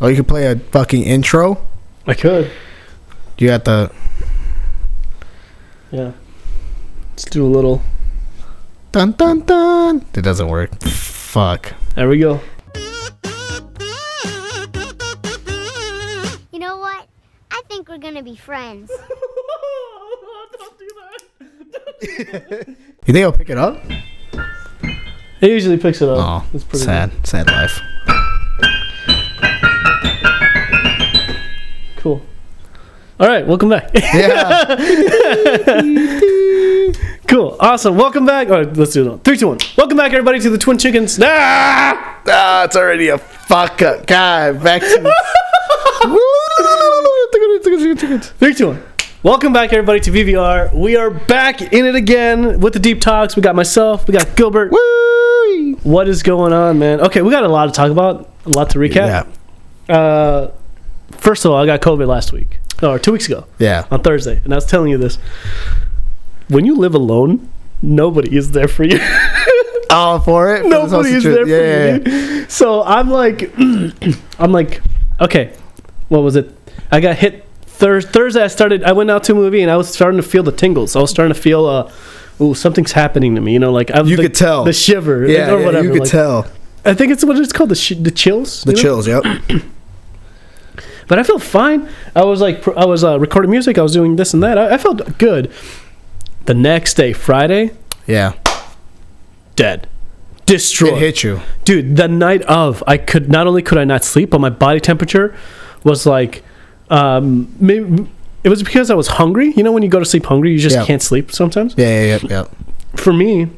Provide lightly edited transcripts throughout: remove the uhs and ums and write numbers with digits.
Oh, you could play a fucking intro? I could. You got the... Yeah. Let's do a little... Dun, dun, dun. It doesn't work. Fuck. There we go. You know what? I think we're gonna be friends. Don't do that. You think I'll pick it up? It usually picks it up. Oh, it's pretty sad. good. Sad life. Cool. All right, welcome back. Yeah. Cool. Awesome. Welcome back. All right, let's do it. 3, 2, 1. Welcome back, everybody, to the Twin Chickens. It's already a fuck up. God, back to... 3, 2, 1. Welcome back, everybody, to VVR. We are back in it again with the deep talks. We got myself. We got Gilbert. Woo! What is going on, man? Okay, we got a lot to talk about. A lot to recap. Yeah. First of all, I got COVID last week. Or 2 weeks ago. Yeah. On Thursday. And I was telling you this. When you live alone, nobody is there for you. All for it? Nobody is there for you. So I'm like, okay, what was it? I got hit Thursday. I went out to a movie and I was starting to feel the tingles. I was starting to feel, something's happening to me. You know, like you could tell the shiver, yeah, or whatever. You could tell. I think it's what it's called, the chills. The chills, yep. But I felt fine. I was recording music. I was doing this and that. I felt good. The next day, Friday, yeah, dead, destroyed. It hit you, dude. The night of, not only could I not sleep, but my body temperature was like, maybe it was because I was hungry. You know, when you go to sleep hungry, you just can't sleep sometimes. Yeah. For me,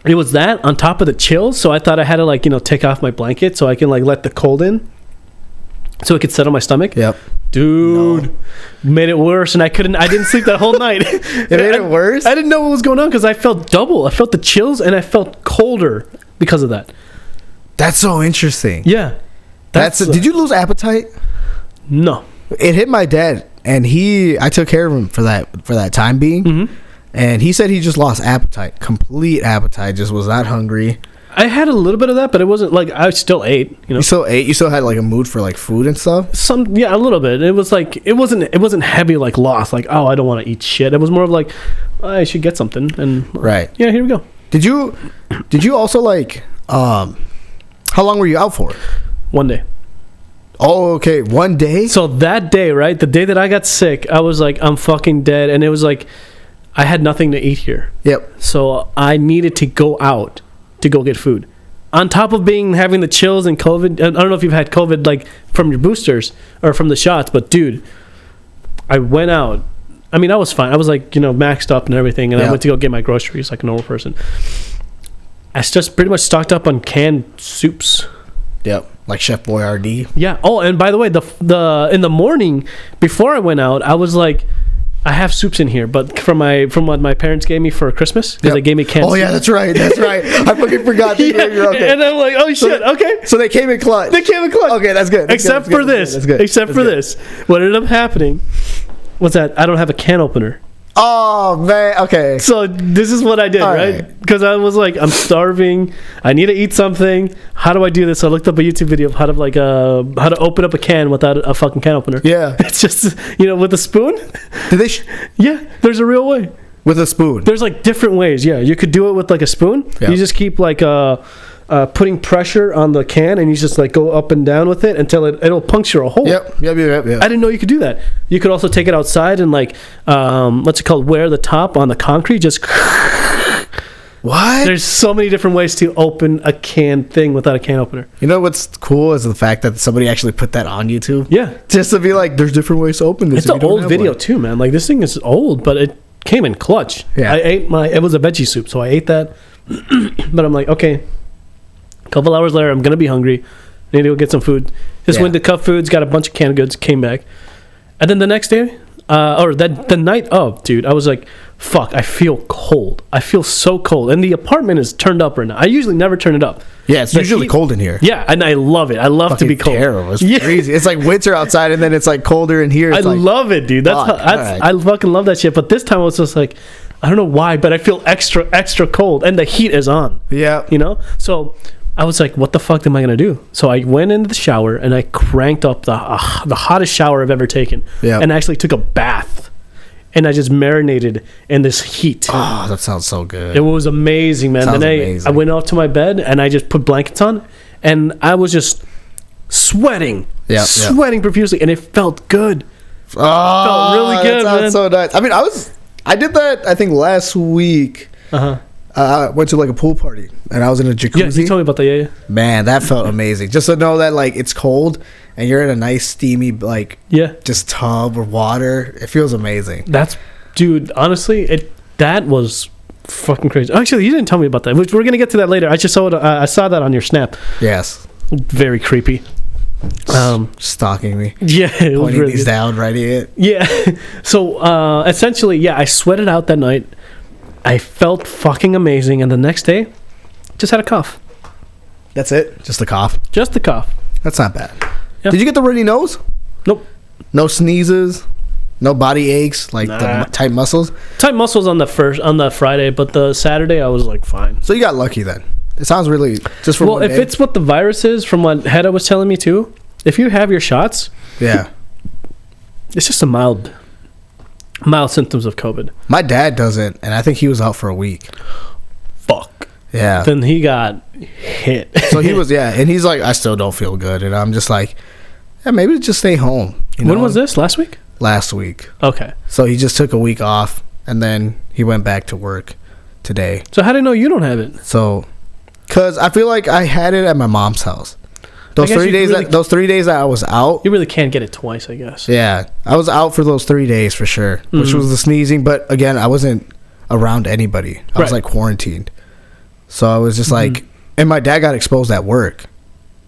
it was that on top of the chills. So I thought I had to take off my blanket so I can let the cold in, so it could settle my stomach. Yep. Dude, made it worse, and I didn't sleep that whole night. It made it worse? I didn't know what was going on because I felt double. I felt the chills, and I felt colder because of that. That's so interesting. Yeah. Did you lose appetite? No. It hit my dad, and I took care of him for that time being, mm-hmm. and he said he just lost appetite, complete appetite, just was not hungry. I had a little bit of that, but it wasn't I still ate. You still ate. You still had a mood for food and stuff. A little bit. It was it wasn't heavy loss. I don't want to eat shit. It was more of I should get something. And right. Yeah, here we go. Did you also how long were you out for? 1 day. Oh, okay. 1 day. So that day, right, the day that I got sick, I was I'm fucking dead, and it was I had nothing to eat here. Yep. So I needed to go out to go get food. On top of having the chills and COVID, I don't know if you've had COVID from your boosters or from the shots, but dude, I went out. I mean, I was fine. I was maxed up and everything, and I went to go get my groceries like a normal person. I just pretty much stocked up on canned soups. Yep, like Chef Boyardee. Yeah. Oh, and by the way, the in the morning before I went out, I was I have soups in here, but from what my parents gave me for Christmas, because they gave me canned soup. Yeah, that's right. I fucking forgot. You're okay. And I'm like, oh shit, okay. So they came in clutch. Okay, that's good. Except for this. What ended up happening was that I don't have a can opener. Oh man, okay. So this is what I did, right? Because I was I'm starving. I need to eat something. How do I do this? So I looked up a YouTube video of how to open up a can without a fucking can opener. Yeah, it's just with a spoon. Did they? Yeah, there's a real way. With a spoon. There's different ways. Yeah, you could do it with a spoon. Yeah. You just keep putting pressure on the can, and you just go up and down with it until it'll puncture a hole. Yep. I didn't know you could do that. You could also take it outside and what's it called? Wear the top on the concrete. Just what? There's so many different ways to open a can thing without a can opener. You know what's cool is the fact that somebody actually put that on YouTube. Yeah, just to be there's different ways to open this. It's an old video too, man. This thing is old, but it came in clutch. Yeah, it was a veggie soup, so I ate that. But I'm okay. A couple hours later, I'm gonna be hungry. I need to go get some food. Just went to Cup Foods, got a bunch of canned goods, came back, and then the next day, the night of, dude, I was fuck, I feel cold. I feel so cold, and the apartment is turned up right now. I usually never turn it up. Yeah, it's usually cold in here. Yeah, and I love it. I love to be cold. Terrible. It's crazy. It's winter outside, and then it's colder in here. I love it, dude. I fucking love that shit. But this time I was just I don't know why, but I feel extra cold, and the heat is on. Yeah, So I was like, what the fuck am I going to do? So I went into the shower and I cranked up the hottest shower I've ever taken. Yeah. And I actually took a bath. And I just marinated in this heat. Oh, that sounds so good. It was amazing, man. Sounds Then amazing. I went off to my bed and I just put blankets on. And I was just sweating. Yeah, sweating profusely. And it felt good. Oh, Felt really good, that sounds man. so nice. I mean, I did that, I think, last week. Uh-huh. I went to like a pool party and I was in a jacuzzi. Yeah, you told me about that, yeah. Man, that felt amazing. Just to know that like it's cold and you're in a nice steamy like just tub or water. It feels amazing. That's, dude, honestly, that was fucking crazy. Actually, you didn't tell me about that. We're going to get to that later. I just saw it. I saw that on your Snap. Yes. Very creepy. Stalking me. Yeah, it was Pointing really these good. down, writing it. Yeah. So essentially, yeah, I sweated out that night. I felt fucking amazing, and the next day, just had a cough. That's it? Just a cough? Just a cough. That's not bad. Yeah. Did you get the runny nose? Nope. No sneezes? No body aches? Like the tight muscles? Tight muscles on the Friday, but the Saturday I was like fine. So you got lucky then. It sounds really just for Well, one if day. it's what the virus is, from what Hedda was telling me too, if you have your shots, Yeah. it's just a mild symptoms of COVID. My dad doesn't, and I think he was out for a week. Fuck. Yeah. Then he got hit. So he was, and he's like, I still don't feel good. And I'm just like, yeah, maybe just stay home. You When know? was this? Last week? Last week. Okay. So he just took a week off, and then he went back to work today. So how do you know you don't have it? So, because I feel like I had it at my mom's house. Those I guess 3 you days, really- those 3 days that I was out. You really can't get it twice, I guess. Yeah, I was out for those 3 days for sure, which was the sneezing. But again, I wasn't around anybody. I was Right. like quarantined. So I was just like, and my dad got exposed at work.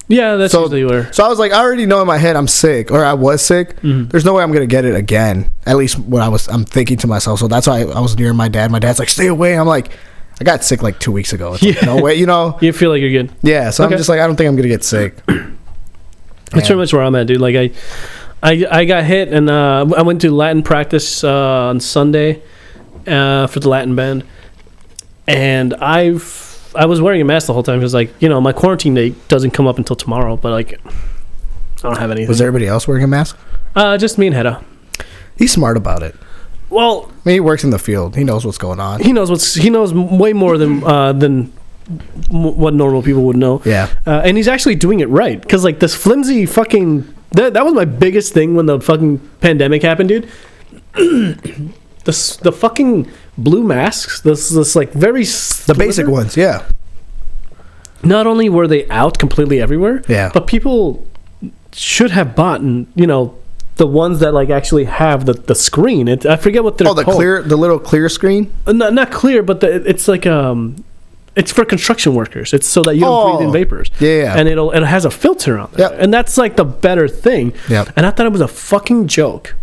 Yeah, that's usually where. So I was like, I already know in my head I'm sick, or I was sick. There's no way I'm gonna get it again. At least what I'm thinking to myself. So that's why I was near my dad. My dad's like, stay away. I'm like, I got sick like 2 weeks ago. It's like, no way, you know. You feel like you're good. Yeah. So Okay. I'm just like, I don't think I'm gonna get sick. That's pretty much where I'm at, dude. Like I got hit, and I went to Latin practice on Sunday for the Latin band, and I was wearing a mask the whole time because, like, you know, my quarantine date doesn't come up until tomorrow, but like I don't have anything. Was everybody else wearing a mask? Just me and Hedda. He's smart about it. Well, I mean, he works in the field. He knows what's going on. he knows way more than what normal people would know. Yeah. And he's actually doing it right, because like this flimsy fucking that was my biggest thing when the fucking pandemic happened, dude. The fucking blue masks, this like very The basic ones, yeah. Not only were they out completely everywhere, Yeah. but people should have bought, and you know, the ones that like actually have the screen. I forget what they're Oh, called. the little clear screen. Not clear, but it's like it's for construction workers. It's so that you don't breathe in vapors. Yeah. And it has a filter on there. Yep. And that's like the better thing. Yep. And I thought it was a fucking joke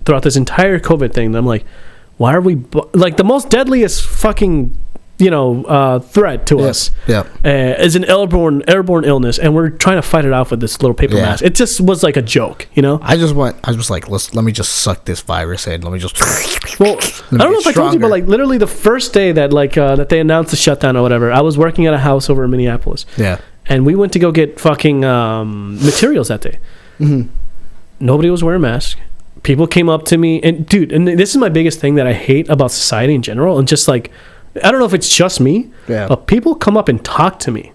throughout this entire COVID thing. And I'm like, why are we like the most deadliest fucking threat to us? Yeah. Is an airborne illness, and we're trying to fight it off with this little paper mask. It just was like a joke, you know. I was like, let me just suck this virus in. Let me just. Well, I don't know if I told you, but like literally the first day that that they announced the shutdown or whatever, I was working at a house over in Minneapolis. Yeah. And we went to go get fucking materials that day. Mm-hmm. Nobody was wearing masks. People came up to me, and dude, and this is my biggest thing that I hate about society in general, and just like, I don't know if it's just me, but people come up and talk to me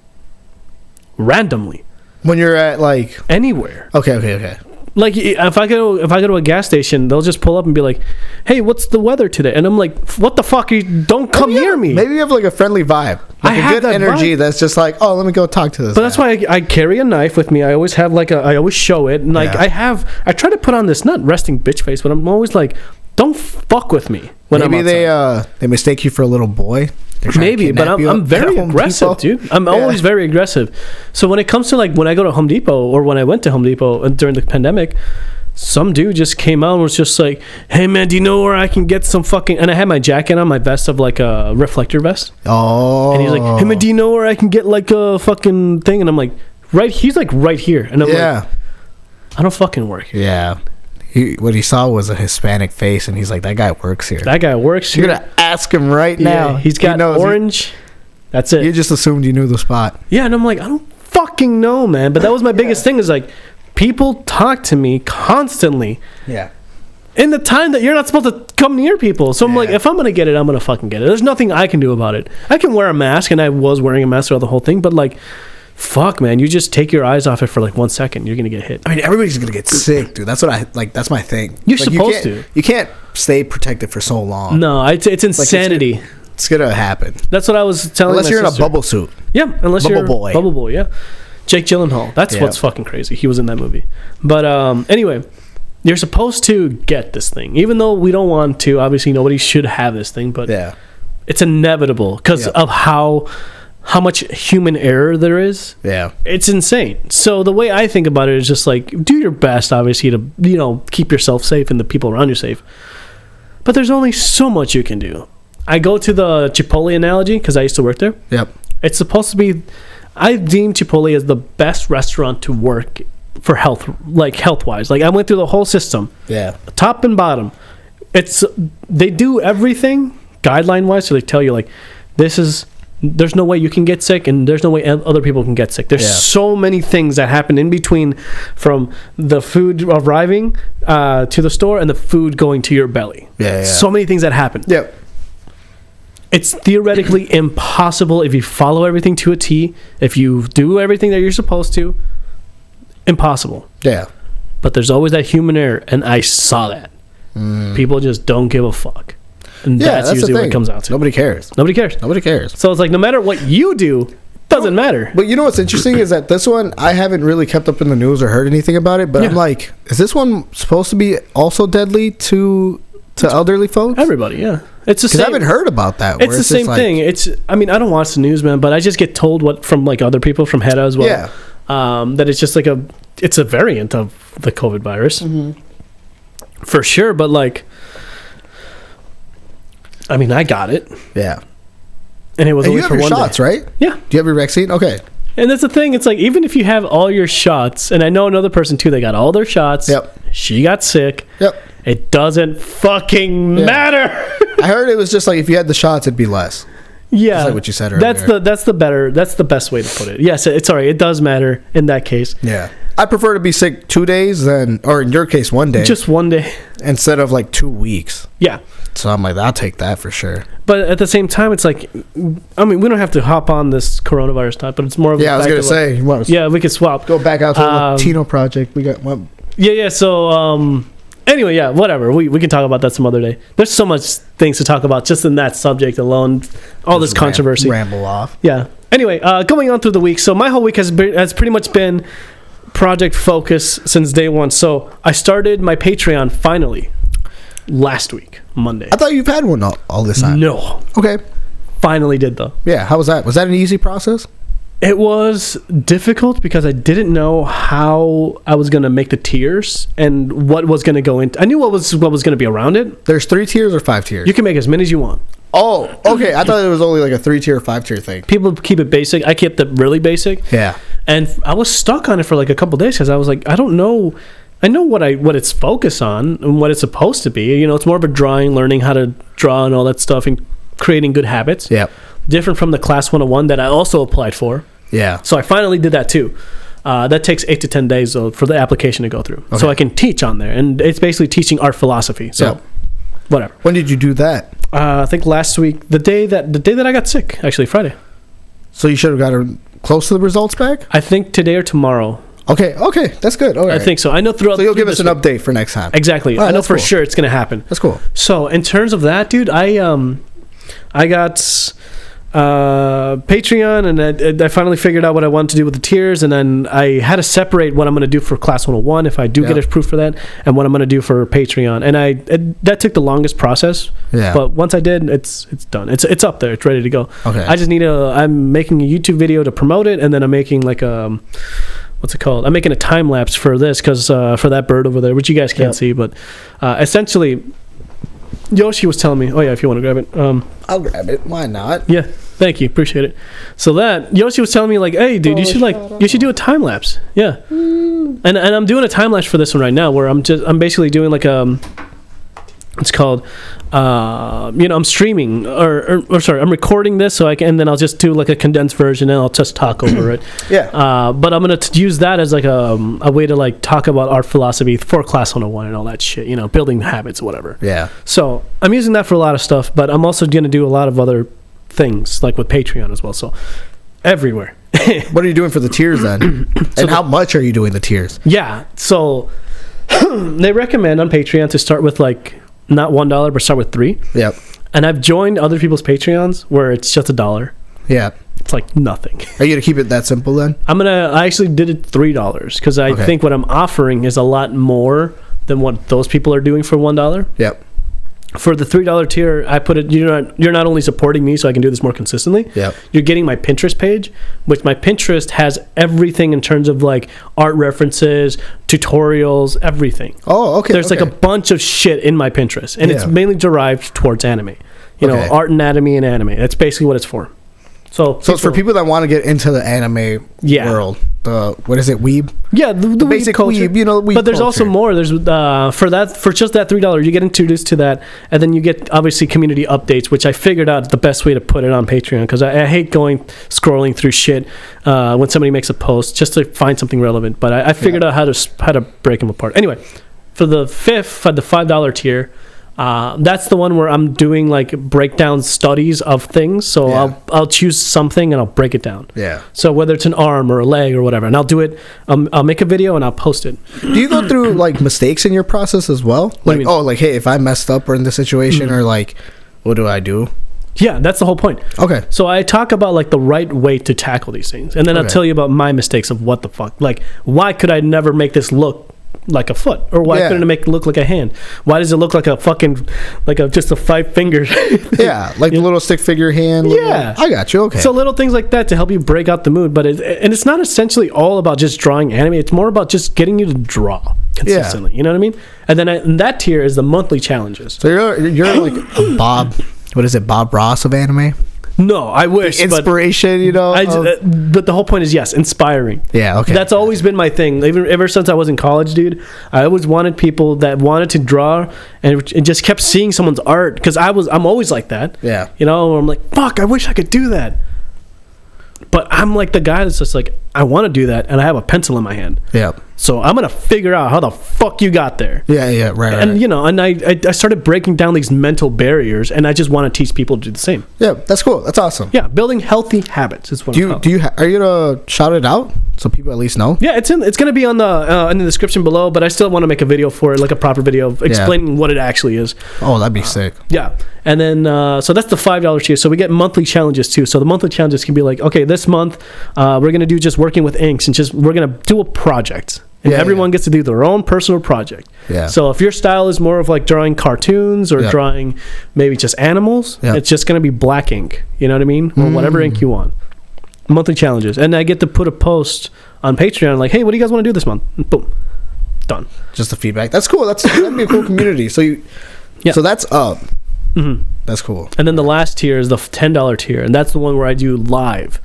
randomly When you're at like anywhere. Okay. Like if I go to a gas station, they'll just pull up and be like, "Hey, what's the weather today?" And I'm like, "What the fuck? Don't come near me." Maybe you have like a friendly vibe, like I a have good that energy. vibe. That's just like, oh, let me go talk to this. But that's why I carry a knife with me. I always have I always show it, and like I try to put on this not resting bitch face, but I'm always like, don't fuck with me when I'm outside. they mistake you for a little boy. Maybe, but I'm very aggressive, dude. I'm always very aggressive. So when it comes to like when I go to Home Depot or when I went to Home Depot during the pandemic, some dude just came out and was just like, "Hey man, do you know where I can get some fucking?" And I had my jacket on, my vest of like a reflector vest. Oh. And he's like, "Hey man, do you know where I can get like a fucking thing?" And I'm like, He's like right here, and I'm like, I don't fucking work here. Yeah. What he saw was a Hispanic face, and he's like, that guy works here. That guy works here. You're gonna ask him right now. He's got orange. That's it. You just assumed you knew the spot. Yeah, and I'm like, I don't fucking know, man. But that was my biggest thing is like, people talk to me constantly. Yeah. In the time that you're not supposed to come near people. So I'm like, if I'm going to get it, I'm going to fucking get it. There's nothing I can do about it. I can wear a mask, and I was wearing a mask throughout the whole thing, but like, fuck, man, you just take your eyes off it for like 1 second, you're going to get hit. I mean, everybody's going to get sick, dude. That's what I like. That's my thing. You're like, supposed to. You can't stay protected for so long. No, it's insanity. Like, it's going to happen. That's what I was telling Unless my you're sister. in a bubble suit. Yeah, unless Bubble you're boy. Bubble Boy, yeah. Jake Gyllenhaal. That's what's fucking crazy. He was in that movie. But anyway, you're supposed to get this thing. Even though we don't want to, obviously nobody should have this thing, but it's inevitable because of how much human error there is. Yeah. It's insane. So the way I think about it is just like, do your best, obviously, to, you know, keep yourself safe and the people around you safe. But there's only so much you can do. I go to the Chipotle analogy because I used to work there. Yep. It's supposed to be, I deem Chipotle as the best restaurant to work for health, like health-wise. Like I went through the whole system. Yeah. Top and bottom. They do everything guideline-wise, so they tell you like, there's no way you can get sick and there's no way other people can get sick. There's so many things that happen in between from the food arriving to the store and the food going to your belly. Yeah. So many things that happen. Yep. It's theoretically impossible if you follow everything to a T, if you do everything that you're supposed to. Impossible. Yeah. But there's always that human error, and I saw that. People just don't give a fuck. And that's usually what it comes out to. Nobody cares. Nobody cares. So it's like, no matter what you do, doesn't matter. But you know what's interesting is that this one, I haven't really kept up in the news or heard anything about it, but I'm like, is this one supposed to be also deadly to elderly folks? Everybody, yeah. It's the same. Because I haven't heard about that. It's the same thing. I mean, I don't watch the news, man, but I just get told from like other people from HEDA as well. Yeah. That it's just like it's a variant of the COVID virus. Mm-hmm. For sure, but like, I mean, I got it. Yeah. And it was only for 1 day. You have your shots, right? Yeah. Do you have your vaccine? Okay. And that's the thing. It's like, even if you have all your shots, and I know another person too, they got all their shots. Yep. She got sick. Yep. It doesn't fucking matter. I heard it was just like if you had the shots, it'd be less. Yeah. That's like what you said earlier. That's the best way to put it. Yes, it's sorry. It does matter in that case. Yeah. I prefer to be sick 2 days or in your case, 1 day. Just 1 day. Instead of like 2 weeks. Yeah. So I'm like, I'll take that for sure. But at the same time, it's like, I mean, we don't have to hop on this coronavirus talk, but it's more of I was going to say. Yeah, we could swap. Go back out to the Latino project. We got one. Yeah. So, anyway, yeah, whatever. We can talk about that some other day. There's so much things to talk about just in that subject alone. All this controversy. Ramble off. Yeah. Anyway, going on through the week. So my whole week has pretty much been project focus since day one. So I started my Patreon finally last week, Monday. I thought you've had one all this time. No. Okay. Finally did though. Yeah. How was that? Was that an easy process? It was difficult because I didn't know how I was going to make the tiers and what was going to go into. I knew what was going to be around it. There's 3 tiers or 5 tiers? You can make as many as you want. Oh, okay. I thought it was only like a 3-tier or 5-tier thing. People keep it basic. I kept it really basic. Yeah. And I was stuck on it for like a couple days because I was like, I don't know. I know what it's focused on and what it's supposed to be. You know, it's more of a drawing, learning how to draw and all that stuff and creating good habits. Yeah. Different from the Class 101 that I also applied for. Yeah. So I finally did that too. That takes 8 to 10 days though for the application to go through. Okay. So I can teach on there. And it's basically teaching art philosophy. So whatever. When did you do that? I think last week, the day that I got sick, actually Friday. So you should have got close to the results back? I think today or tomorrow. Okay, that's good. All right. I think so. I know throughout. So you'll give us an update for next time. Exactly. I know for sure it's going to happen. That's cool. So in terms of that, dude, I got Patreon, and I finally figured out what I wanted to do with the tiers, and then I had to separate what I'm going to do for Class 101 if I do get approved for that, and what I'm going to do for Patreon. And that took the longest process. Yeah. But once I did, it's done. It's up there. It's ready to go. Okay. I just need I'm making a YouTube video to promote it, and then I'm making like a what's it called? I'm making a time lapse for this because for that bird over there, which you guys can't see, but essentially. Yoshi was telling me, oh yeah, if you want to grab it. I'll grab it. Why not? Yeah. Thank you. Appreciate it. So that Yoshi was telling me like, hey dude, you should do a time lapse. Yeah. And I'm doing a time lapse for this one right now where I'm basically doing like It's called, I'm streaming or sorry, I'm recording this so I can, and then I'll just do like a condensed version and I'll just talk over it. Yeah. But I'm going to use that as like a way to like talk about art philosophy for Class 101 and all that shit, building habits, whatever. Yeah. So I'm using that for a lot of stuff, but I'm also going to do a lot of other things like with Patreon as well. So everywhere. What are you doing for the tiers then? And how much are you doing the tiers? Yeah. So they recommend on Patreon to start with like, not $1, but start with $3. Yep. And I've joined other people's Patreons where it's just $1. Yeah. It's like nothing. Are you gonna keep it that simple then? I actually did it $3 because I think what I'm offering is a lot more than what those people are doing for $1. Yep. For the $3 tier, I put it. You're not only supporting me, so I can do this more consistently. Yep. You're getting my Pinterest page, which my Pinterest has everything in terms of like art references, tutorials, everything. Oh, okay. There's like a bunch of shit in my Pinterest, and it's mainly derived towards anime. Art, anatomy, and anime. That's basically what it's for. So it's for people that want to get into the anime world. What is it, weeb? Yeah, the basic culture. weeb, weeb but there's culture. also more. There's for just that $3, you get introduced to that, and then you get obviously community updates, which I figured out the best way to put it on Patreon because I hate scrolling through shit when somebody makes a post just to find something relevant. But I figured out how to break them apart. Anyway, for the $5 tier. That's the one where I'm doing like breakdown studies of things. So I'll choose something and I'll break it down. Yeah. So whether it's an arm or a leg or whatever, and I'll do it. I'll make a video and I'll post it. Do you go through like mistakes in your process as well? Like, hey, if I messed up or in this situation, or like, what do I do? Yeah, that's the whole point. Okay. So I talk about like the right way to tackle these things, and then I'll tell you about my mistakes of what the fuck. Like, why could I never make this look like a foot, or why couldn't it make it look like a hand? Why does it look like a fucking just a 5 fingers? Yeah, like the little stick figure hand. I got you. Okay. So little things like that to help you break out the mood, but it's not essentially all about just drawing anime. It's more about just getting you to draw consistently. You know what I mean? And then and that tier is the monthly challenges. So you're like a Bob. What is it, Bob Ross of anime? No, I wish. Inspiration, but the whole point is, yes, inspiring. Yeah, okay. That's always been my thing. Ever since I was in college, dude, I always wanted people that wanted to draw and just kept seeing someone's art because I'm always like that. Yeah. I'm like, fuck, I wish I could do that. But I'm like the guy that's just like, I want to do that, and I have a pencil in my hand. Yeah. So I'm gonna figure out how the fuck you got there. Yeah, right. And and I started breaking down these mental barriers, and I just want to teach people to do the same. Yeah, that's cool. That's awesome. Yeah, building healthy habits is what. Are you gonna shout it out so people at least know? Yeah, it's gonna be on the in the description below, but I still want to make a video for it, like a proper video explaining what it actually is. Oh, that'd be sick. Yeah, and then so that's the $5 tier. So we get monthly challenges too. So the monthly challenges can be like, okay, this month we're gonna do just working with inks and we're gonna do a project. And everyone gets to do their own personal project. Yeah. So if your style is more of like drawing cartoons or drawing maybe just animals, it's just going to be black ink. You know what I mean? Or whatever ink you want. Monthly challenges. And I get to put a post on Patreon like, hey, what do you guys want to do this month? And boom. Done. Just the feedback. That's cool. That'd be a cool community. So so that's up. Mm-hmm. That's cool. And then the last tier is the $10 tier. And that's the one where I do live.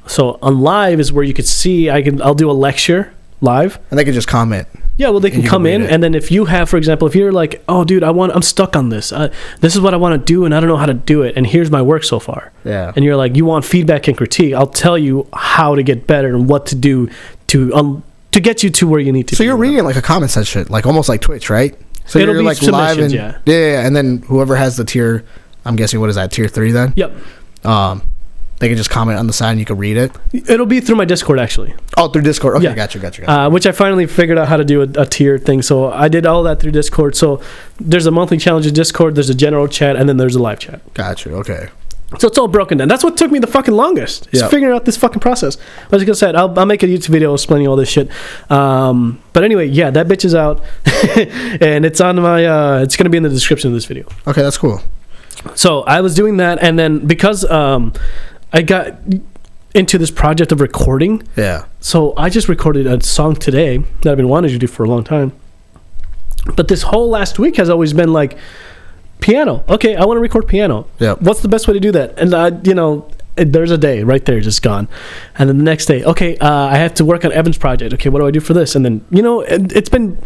So on live is where you could see, I'll do a lecture live, and they can just comment. Yeah, well, they can come in, and then if you have, for example, if you're like, oh, dude, I'm stuck on this. This is what I want to do, and I don't know how to do it, and here's my work so far. Yeah. And you're like, you want feedback and critique? I'll tell you how to get better and what to do to get you to where you need to. So you're reading like a comment section, like almost like Twitch, right? So it'll be like live, and yeah, and then whoever has the tier, I'm guessing, what is that, tier 3 then? Yep. They can just comment on the side and you can read it. It'll be through my Discord, actually. Oh, through Discord. Okay, yeah. Gotcha. Which I finally figured out how to do a tier thing. So I did all that through Discord. So there's a monthly challenge in Discord, there's a general chat, and then there's a live chat. Gotcha. Okay. So it's all broken down. That's what took me the fucking longest. Is figuring out this fucking process. Like I said, I'll make a YouTube video explaining all this shit. But anyway, yeah, that bitch is out, and it's on my. It's gonna be in the description of this video. Okay, that's cool. So I was doing that, and then because I got into this project of recording. Yeah. So I just recorded a song today that I've been wanting to do for a long time. But this whole last week has always been like piano. Okay, I want to record piano. Yeah. What's the best way to do that? And there's a day right there just gone. And then the next day, okay, I have to work on Evan's project. Okay, what do I do for this? And then, it's been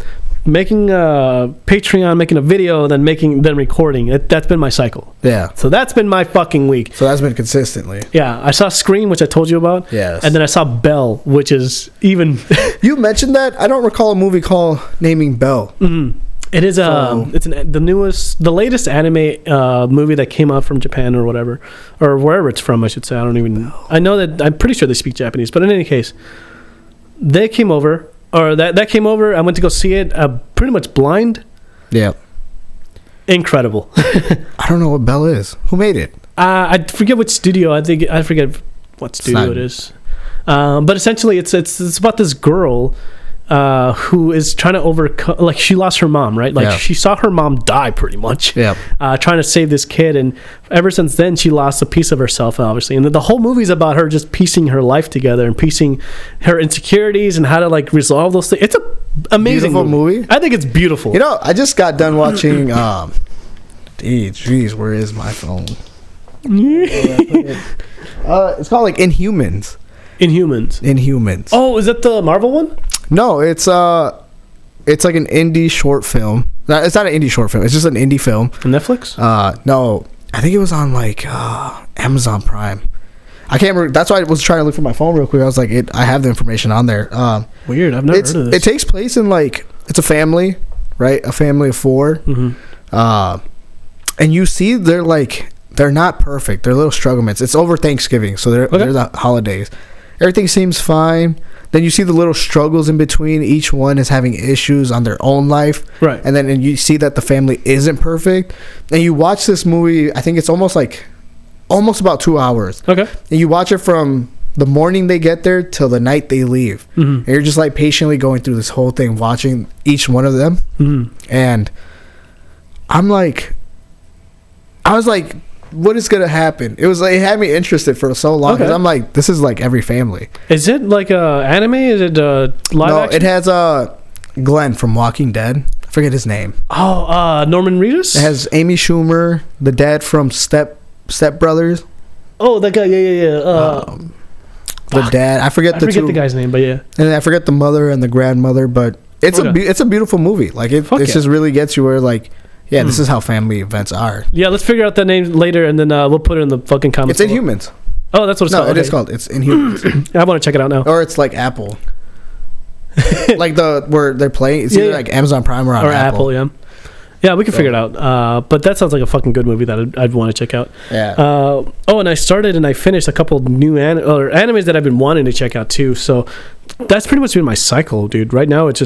making a Patreon, making a video, then recording. That's been my cycle. Yeah. So that's been my fucking week. So that's been consistently. Yeah, I saw Scream, which I told you about. Yes. And then I saw Belle, which is even. You mentioned that. I don't recall a movie called Naming Belle. Mm-hmm. It is the latest anime movie that came out from Japan or whatever, or wherever it's from. I should say. I don't even. I know that I'm pretty sure they speak Japanese, but in any case, they came over, or that came over. I went to go see it. Pretty much blind. Yeah. Incredible. I don't know what Belle is. Who made it? I forget which studio. I forget what studio it is. But essentially, it's about this girl. Who is trying to overcome, like, she lost her mom, right? Like, she saw her mom die pretty much. Yeah. Trying to save this kid, and ever since then, she lost a piece of herself, obviously. And the whole movie's about her just piecing her life together and piecing her insecurities and how to, like, resolve those things. It's an amazing movie. I think it's beautiful. You know, I just got done watching. Jeez, where is my phone? It's called like Inhumans. Inhumans. Oh, is that the Marvel one? No, it's like an indie short film. It's not an indie short film. It's just an indie film. On Netflix? No, I think it was on like Amazon Prime. I can't remember. That's why I was trying to look for my phone real quick. I was like, I have the information on there. Weird. I've never heard of this. It takes place in like, it's a family, right? A family of 4. Mm-hmm. And you see they're not perfect. They're little strugglements. It's over Thanksgiving, so they're the holidays. Everything seems fine. Then you see the little struggles in between. Each one is having issues on their own life. Right. And then you see that the family isn't perfect. And you watch this movie, I think it's almost about 2 hours. Okay. And you watch it from the morning they get there till the night they leave. Mm-hmm. And you're just like patiently going through this whole thing, watching each one of them. Mm-hmm. And I was like, what is gonna happen? It had me interested for so long because I'm like, this is like every family. Is it like a anime? Is it live action? It has Glenn from Walking Dead. I forget his name. Norman Reedus. It has Amy Schumer, the dad from Step Brothers. Oh, that guy. Yeah. The dad. I forget the guy's name, but yeah. And I forget the mother and the grandmother, but it's a beautiful movie. Like it just really gets you where like. Yeah, this is how family events are. Yeah, let's figure out that name later, and then we'll put it in the fucking comments. It's Inhumans. Oh, that's what it's called. No, it is called. It's Inhumans. I want to check it out now. Or it's like Apple. Like where they're playing. It's either like Amazon Prime or on Apple. Yeah. Yeah, we can figure it out. But that sounds like a fucking good movie that I'd want to check out. Yeah. And I started and I finished a couple new animes that I've been wanting to check out too. So that's pretty much been my cycle, dude. Right now, it's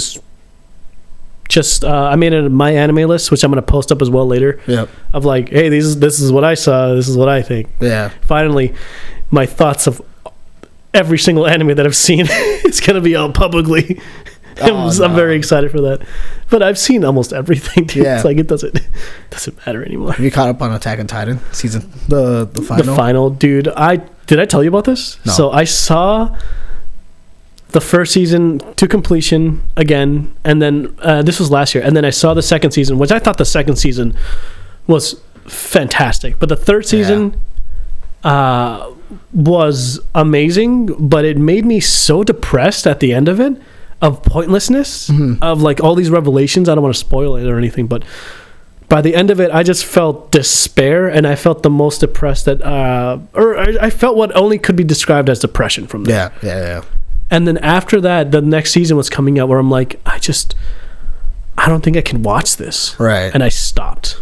just I made it my anime list, which I'm gonna post up as well later. Yep. Of like, hey, this is what I saw. This is what I think. Yeah. Finally, my thoughts of every single anime that I've seen is gonna be out publicly. I'm very excited for that. But I've seen almost everything. Dude. Yeah. It's like it doesn't matter anymore. Have you caught up on Attack on Titan season the final? The final, dude. Did I tell you about this? No. So I saw the first season to completion again, and then this was last year, and then I saw the second season, which I thought the second season was fantastic, but the third season was amazing, but it made me so depressed at the end of it, of pointlessness, of like all these revelations. I don't want to spoil it or anything, but by the end of it, I just felt despair, and I felt the most depressed that I felt what only could be described as depression from there. Yeah. And then after that, the next season was coming out where I'm like, I don't think I can watch this. Right. And I stopped.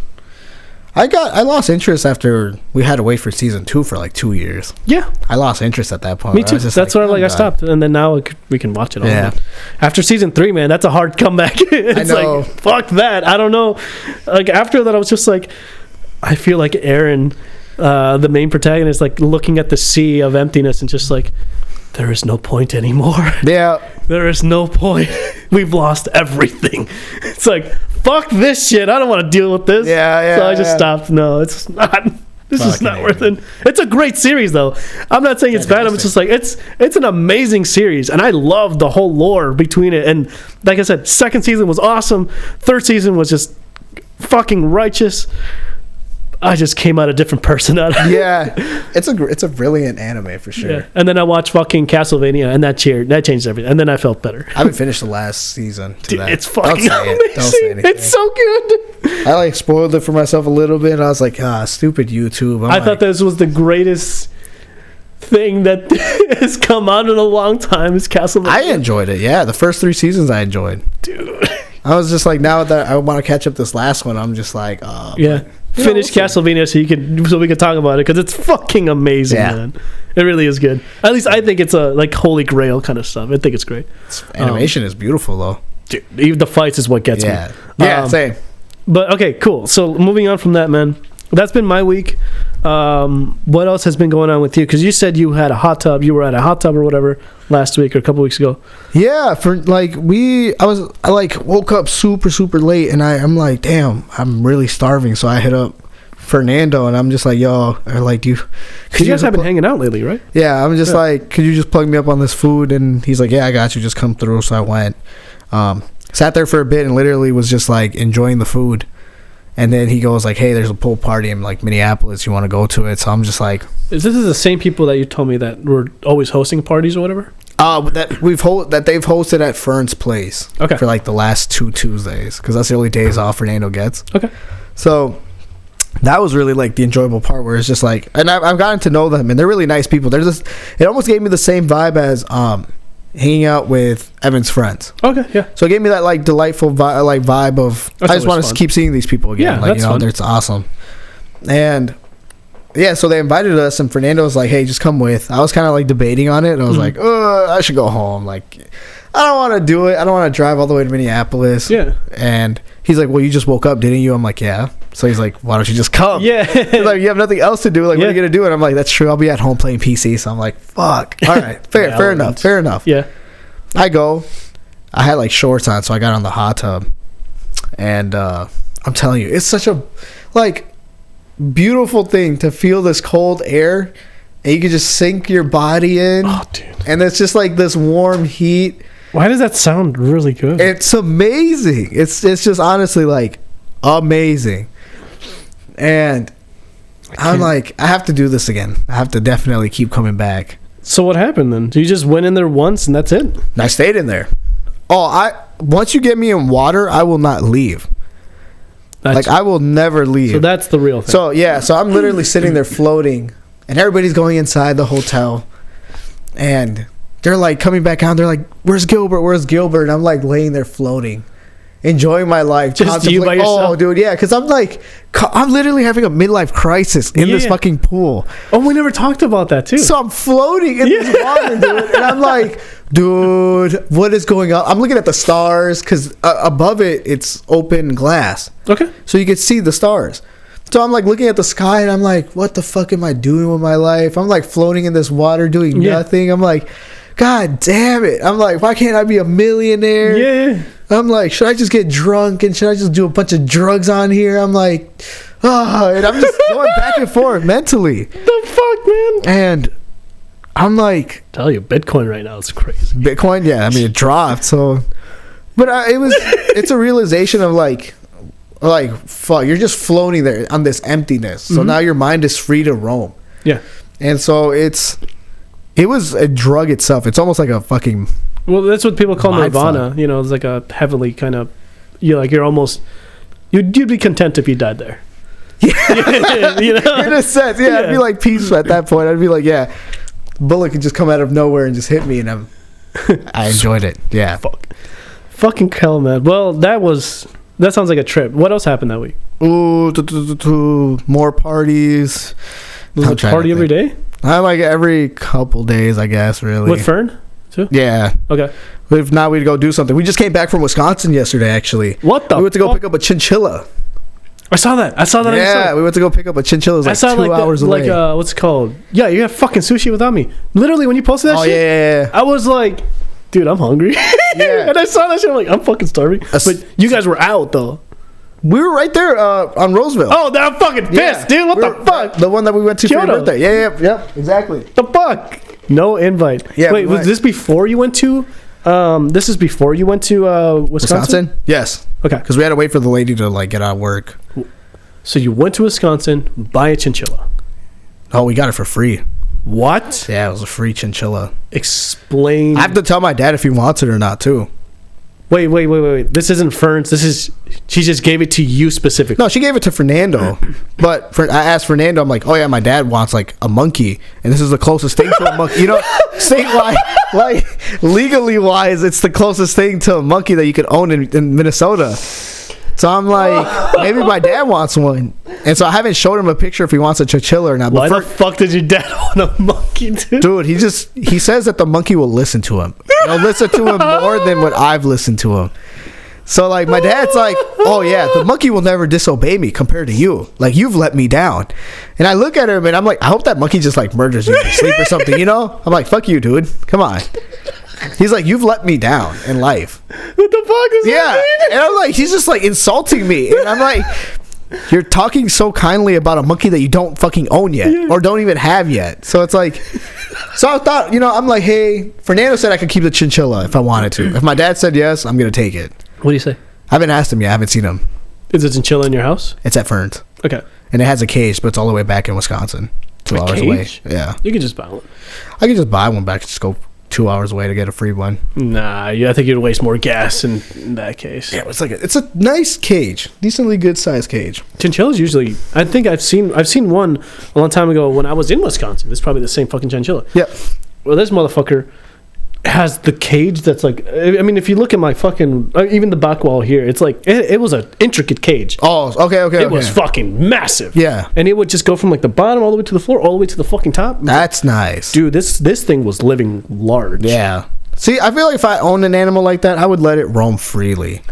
I lost interest after we had to wait for season 2 for like 2 years. Yeah. I lost interest at that point. Me too. That's where I stopped. And then now we can watch it all. Yeah. After season 3, man, that's a hard comeback. It's like, fuck that. I don't know. Like after that, I was just like, I feel like Aaron, the main protagonist, like looking at the sea of emptiness and just like, there is no point anymore. Yeah. There is no point. We've lost everything. It's like, fuck this shit. I don't want to deal with this. Yeah. So I just stopped. No, it's not. This is not worth it. It's a great series, though. I'm not saying it's bad. I'm just like, it's an amazing series. And I love the whole lore between it. And like I said, second season was awesome. Third season was just fucking righteous. I just came out a different person out of it. Yeah, it's a brilliant anime for sure. Yeah. And then I watched fucking Castlevania, and that changed everything. And then I felt better. I haven't finished the last season. Dude, it's fucking amazing. Don't say anything. It's so good. I like spoiled it for myself a little bit. And I was like, stupid YouTube. I thought this was the greatest thing that has come out in a long time. Is Castlevania. I enjoyed it. Yeah, the first 3 seasons I enjoyed. Dude. I was just like, now that I want to catch up this last one, I'm just like, yeah. Finish Castlevania so we could talk about it because it's fucking amazing, man. It really is good. At least I think it's a like holy grail kind of stuff. I think it's great. Animation is beautiful though. Dude, even the fights is what gets me. Yeah, same. But okay, cool. So moving on from that, man. That's been my week. What else has been going on with you? Because you said you had a hot tub. You were at a hot tub or whatever last week or a couple weeks ago. Yeah, I woke up super late, and I'm like, damn, I'm really starving. So I hit up Fernando, and I'm just like, yo, you guys have been hanging out lately, right? Yeah, I'm just like, could you just plug me up on this food? And he's like, yeah, I got you. Just come through. So I went, sat there for a bit, and literally was just like enjoying the food. And then he goes like, hey, there's a pool party in like Minneapolis. You want to go to it? So I'm just like, is this the same people that you told me that were always hosting parties or whatever? That they've hosted at Fern's place. Okay. For like the last 2 Tuesdays, because that's the only days off Fernando gets. Okay. So that was really like the enjoyable part, where it's just like, and I've gotten to know them, and they're really nice people. It almost gave me the same vibe as hanging out with Evan's friends. Okay, yeah. So it gave me that like delightful vibe of I just want to keep seeing these people again. Yeah, that's fun. It's awesome. And yeah, so they invited us, and Fernando was like, hey, just come with. I was kind of like debating on it, and I was like, I should go home. Like, I don't want to do it. I don't want to drive all the way to Minneapolis. Yeah. And he's like, well, you just woke up, didn't you? I'm like, yeah. So he's like, why don't you just come? Yeah. He's like, you have nothing else to do. Like, what are you going to do? And I'm like, that's true. I'll be at home playing PC. So I'm like, fuck. All right. Fair enough. Yeah. I go. I had like shorts on, so I got on the hot tub. And I'm telling you, it's such a like beautiful thing to feel this cold air, and you can just sink your body in. Oh, dude. And it's just like this warm heat. Why does that sound really good? It's amazing. It's just honestly like amazing. And I'm like, I have to do this again. I have to definitely keep coming back. So what happened then? You just went in there once and that's it? And I stayed in there. Once you get me in water, I will not leave. I will never leave. So that's the real thing. So yeah, so I'm literally sitting there floating, and everybody's going inside the hotel, and they're like coming back out. They're like, "Where's Gilbert? Where's Gilbert?" And I'm like laying there floating, enjoying my life. Just you by yourself? Oh, dude, yeah, because I'm literally having a midlife crisis in this fucking pool. Oh, we never talked about that too. So I'm floating in this water, dude, and I'm like, dude, what is going on? I'm looking at the stars, because above it's open glass. Okay. So you can see the stars. So I'm like looking at the sky, and I'm like, what the fuck am I doing with my life? I'm like floating in this water doing nothing. I'm like, God damn it. I'm like, why can't I be a millionaire? Yeah. I'm like, should I just get drunk, and should I just do a bunch of drugs on here? I'm like, and I'm just going back and forth mentally. The fuck, man? And I'm like, tell you, Bitcoin right now is crazy. Bitcoin, yeah, I mean, it dropped. So, but it's a realization of like, fuck, you're just floating there on this emptiness. So now your mind is free to roam. Yeah. And so it was a drug itself. It's almost like a fucking. Well, that's what people call nirvana. You know, it's like a heavily kind of, you're almost, you'd be content if you died there. Yeah. You know? In a sense, yeah. I'd be like peaceful at that point. I'd be like, yeah, bullet could just come out of nowhere and just hit me, and I enjoyed it. Yeah. Fucking hell, man. Well, that sounds like a trip. What else happened that week? Ooh, more parties. Was it a party every day? I like every couple days, I guess, really. With Fern, too? Yeah. Okay. If not, we'd go do something. We just came back from Wisconsin yesterday, actually. What the We went to go pick up a chinchilla. I saw that. Yeah, we went to go pick up a chinchilla. It was like 2 hours away. Like, what's it called? Yeah, you have fucking sushi without me. Literally, when you posted that shit, yeah. I was like, dude, I'm hungry. Yeah. And I saw that shit, I'm like, I'm fucking starving. But you guys were out, though. We were right there on Roseville. Oh, I'm fucking pissed, dude. What the fuck? The one that we went to Kyoto. for your birthday. Yeah, exactly. The fuck? No invite. Yeah, wait, was this before you went to... this is before you went to Wisconsin? Yes. Okay. Because we had to wait for the lady to like get out of work. So you went to Wisconsin, buy a chinchilla. Oh, we got it for free. What? Yeah, it was a free chinchilla. Explain. I have to tell my dad if he wants it or not, too. Wait. This isn't Fern's. She just gave it to you specifically. No, she gave it to Fernando. But I asked Fernando, I'm like, oh, yeah, my dad wants, like, a monkey. And this is the closest thing to a monkey. You know, statewide, like, legally wise, it's the closest thing to a monkey that you could own in Minnesota. So I'm like, maybe my dad wants one. And so I haven't showed him a picture if he wants a chinchilla or not. Why the fuck did your dad want a monkey, dude? Dude, he says that the monkey will listen to him. He'll listen to him more than what I've listened to him. So, like, my dad's like, oh, yeah, the monkey will never disobey me compared to you. Like, you've let me down. And I look at him, and I'm like, I hope that monkey just, like, murders you in sleep or something, you know? I'm like, fuck you, dude. Come on. He's like, you've let me down in life. What the fuck is that mean? And I'm like, he's just, like, insulting me. And I'm like, you're talking so kindly about a monkey that you don't fucking own yet or don't even have yet. So it's like, so I thought, you know, I'm like, hey, Fernando said I could keep the chinchilla if I wanted to. If my dad said yes, I'm going to take it. What do you say? I haven't asked him yet. I haven't seen him. Is a chinchilla in your house? It's at Fern's. Okay. And it has a cage, but it's all the way back in Wisconsin. 2 hours away. Yeah. You can just buy one. I could just buy one back. Just go 2 hours away to get a free one. Nah, I think you'd waste more gas in that case. Yeah, it's a nice cage. Decently good sized cage. Chinchillas usually, I think I've seen one a long time ago when I was in Wisconsin. This is probably the same fucking chinchilla. Yep. Well, this motherfucker has the cage that's like, I mean, if you look at my fucking, even the back wall here, it's like, it was an intricate cage. Oh, okay. It was fucking massive. Yeah. And it would just go from like the bottom all the way to the floor, all the way to the fucking top. That's nice. Dude, this thing was living large. Yeah. See, I feel like if I owned an animal like that, I would let it roam freely.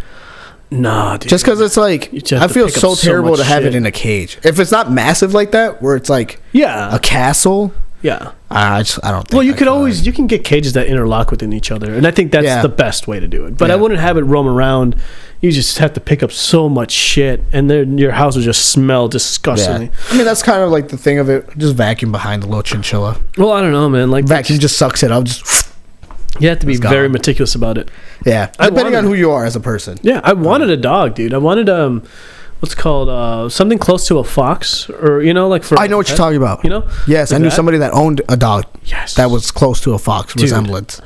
Nah, dude. Just because it's like, I feel so terrible to have shit. it in a cage. If it's not massive like that, where it's like a castle. Yeah. I don't think. Well, you can get cages that interlock within each other, and I think that's the best way to do it. But I wouldn't have it roam around. You just have to pick up so much shit, and then your house would just smell disgustingly. Yeah. I mean, that's kind of like the thing of it. Just vacuum behind the little chinchilla. Well, I don't know, man. Like vacuum just sucks it up. Just you have to be very meticulous about it. Yeah, depending on who you are as a person. Yeah, I wanted a dog, dude. I wanted what's called something close to a fox, or like for. I know what you're talking about. Yes, I knew somebody that owned a dog. Yes, that was close to a fox resemblance.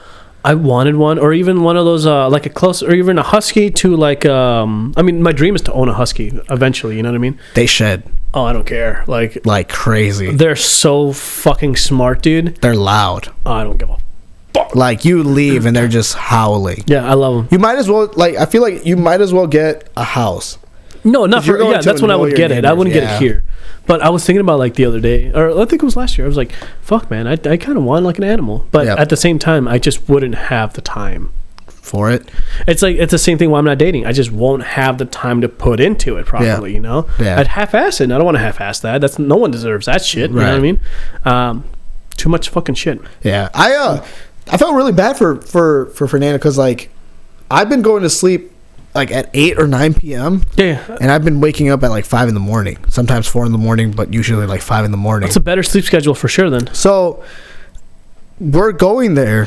I wanted one, or even one of those like a close, or even a husky to like. I mean, my dream is to own a husky eventually. You know what I mean? They shed. Oh, I don't care. Like crazy. They're so fucking smart, dude. They're loud. Oh, I don't give a fuck. Like you leave and they're just howling. Yeah, I love them. You might as well I feel like you might as well get a house. No, not for that's when I would get it. I wouldn't get it here. But I was thinking about the other day, or I think it was last year. I was like, fuck, man, I kind of want like an animal. But at the same time, I just wouldn't have the time for it. It's like, it's the same thing while I'm not dating. I just won't have the time to put into it properly, Yeah. I'd half-ass it, and I don't want to half-ass that. No one deserves that shit, right. You know what I mean? Too much fucking shit. Yeah. I felt really bad for Fernando because I've been going to sleep at 8 or 9 p.m. Yeah. And I've been waking up at 5 in the morning. Sometimes 4 in the morning, but usually 5 in the morning. That's a better sleep schedule for sure then. So we're going there,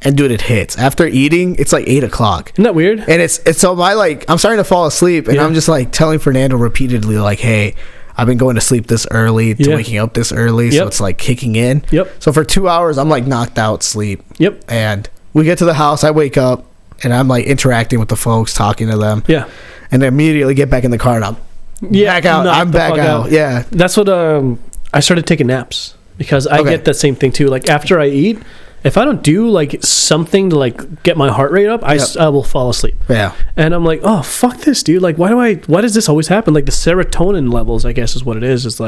and dude, it hits. After eating, it's 8 o'clock. Isn't that weird? And it's so I'm starting to fall asleep, and I'm just telling Fernando repeatedly hey, I've been going to sleep this early to waking up this early, so it's kicking in. Yep. So for 2 hours, I'm knocked out sleep. Yep. And we get to the house, I wake up, and I'm interacting with the folks, talking to them. Yeah. And then immediately get back in the car, and I'm back out. I'm back out. Yeah. That's what I started taking naps because I get that same thing too. After I eat, if I don't do something to get my heart rate up, I will fall asleep. Yeah. And I'm like, oh fuck this, dude. Why does this always happen? The serotonin levels, I guess is what it is